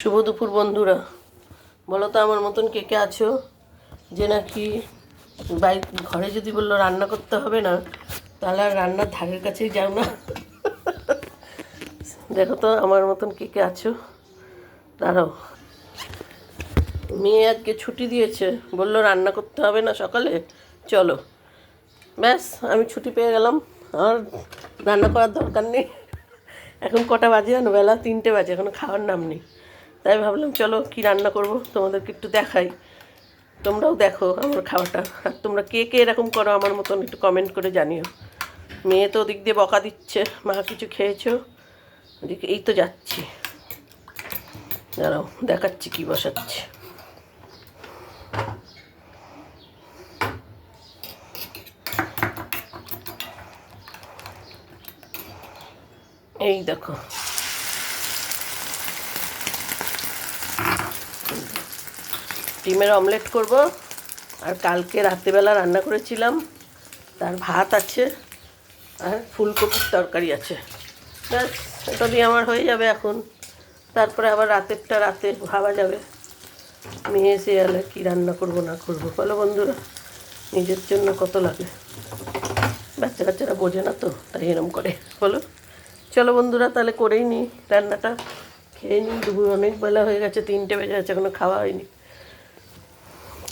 শুভ দুপুর বন্ধুরা, বলো তো আমার মতন কে কে আছো যে নাকি ঘরে যদি বললো রান্না করতে হবে না তাহলে আর রান্নার ধারের কাছেই যাও না। দেখো তো আমার মতন কে কে আছো। দাঁড়াও, মেয়ে আজকে ছুটি দিয়েছে, বললো রান্না করতে হবে না সকালে, চলো। ব্যাস আমি ছুটি পেয়ে গেলাম, আর রান্না করার দরকার নেই। এখন কটা বাজে জানো? বেলা 3টে বাজে, এখনো খাওয়ার নাম নেই। তাই ভাবলাম চলো কি রান্না করব তোমাদেরকে একটু দেখাই, তোমরাও দেখো আমার খাওয়াটা। আর তোমরা কে কে এরকম করো আমার মতন একটু কমেন্ট করে জানিও। মেয়ে তো ওদিক দিয়ে বকা দিচ্ছে, মা কিছু খেয়েছো? ওদিকে এই তো যাচ্ছি, দাঁড়াও দেখাচ্ছি কি বসাচ্ছি। এই দেখো, ডিমের অমলেট করব, আর কালকে রাত্রেবেলা রান্না করেছিলাম তার ভাত আছে, আর ফুলকপির তরকারি আছে। ব্যাস এটা দিয়ে আমার হয়ে যাবে এখন। তারপরে আবার রাতেরটা রাতে ভাবা যাবে। মেয়ে এসে এলে কী রান্না করবো না করবো, বলো বন্ধুরা। নিজের জন্য কত লাগে, বাচ্চা কাচ্চারা বোঝে না তো, তাই এরম করে। বলো চলো বন্ধুরা, তাহলে করেই নিই রান্নাটা, খেয়ে নিই। দুপুর অনেক বেলা হয়ে গেছে, 3টে বেজে গেছে, এখনো খাওয়া হয়নি।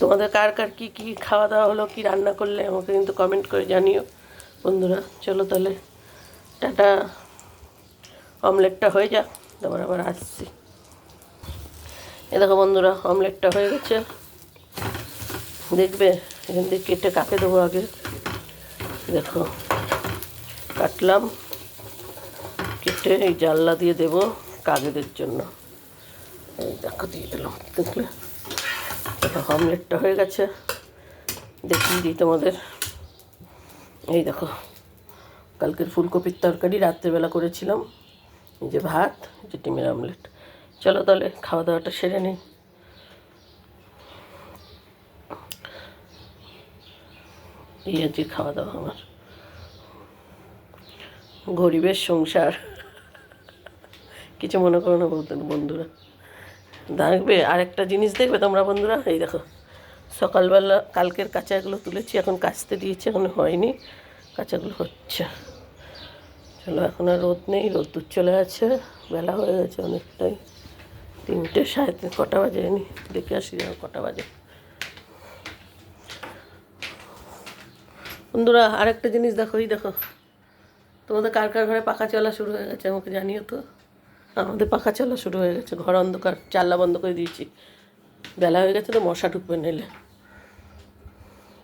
তোমাদের কার কার কী কী খাওয়া দাওয়া হলো, কী রান্না করলে আমাকে কিন্তু কমেন্ট করে জানিও বন্ধুরা। চলো তাহলে টাটা, অমলেটটা হয়ে যাক, তারপর আবার আসছি। এ দেখো বন্ধুরা, অমলেটটা হয়ে গেছে, দেখবে এখান থেকে কেটে কাকে দেবো আগে। দেখো কাটলাম, কেটে এই জানলা দিয়ে দেবো কাকেদের জন্য। এই দেখো দিয়ে দিলাম, দেখলে দেখো অমলেটটা হয়ে গেছে। দেখিয়ে দিই তোমাদের, এই দেখো কালকের ফুলকপির তরকারি রাত্রেবেলা করেছিলাম, এই যে ভাত, এই যে ডিমের অমলেট। চলো তাহলে খাওয়া দাওয়াটা সেরে নিই। এই আজকে খাওয়া দাওয়া আমার, গরিবের সংসার। কিছু মনে করো না বন্ধুরা। দেখবে আরেকটা জিনিস দেখবে তোমরা বন্ধুরা, এই দেখো সকালবেলা কালকের কাঁচাগুলো তুলেছি, এখন কাচতে দিয়েছি, এখন হয়নি, কাঁচাগুলো হচ্ছে। চলো এখন আর রোদ নেই, রোদ্দুর চলে আছে, বেলা হয়ে গেছে অনেকটাই, 3টে 3:30 কটা বাজে নি, দেখে আসি যাও কটা বাজে। বন্ধুরা আরেকটা জিনিস দেখো, এই দেখো তোমাদের কার কার ঘরে পাখা চলা শুরু হয়ে গেছে আমাকে জানিও তো। আমাদের পাখা চলা শুরু হয়ে গেছে, ঘর অন্ধকার, জানলা বন্ধ করে দিয়েছি, বেলা হয়ে গেছে তো মশা ঢুকবে নিলে।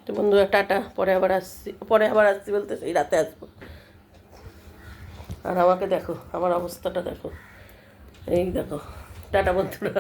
তো বন্ধুরা টাটা, পরে আবার আসছি বলতে সেই রাতে আসবো। আর আমাকে দেখো, আমার অবস্থাটা দেখো, এই দেখো, টাটা বন্ধুরা।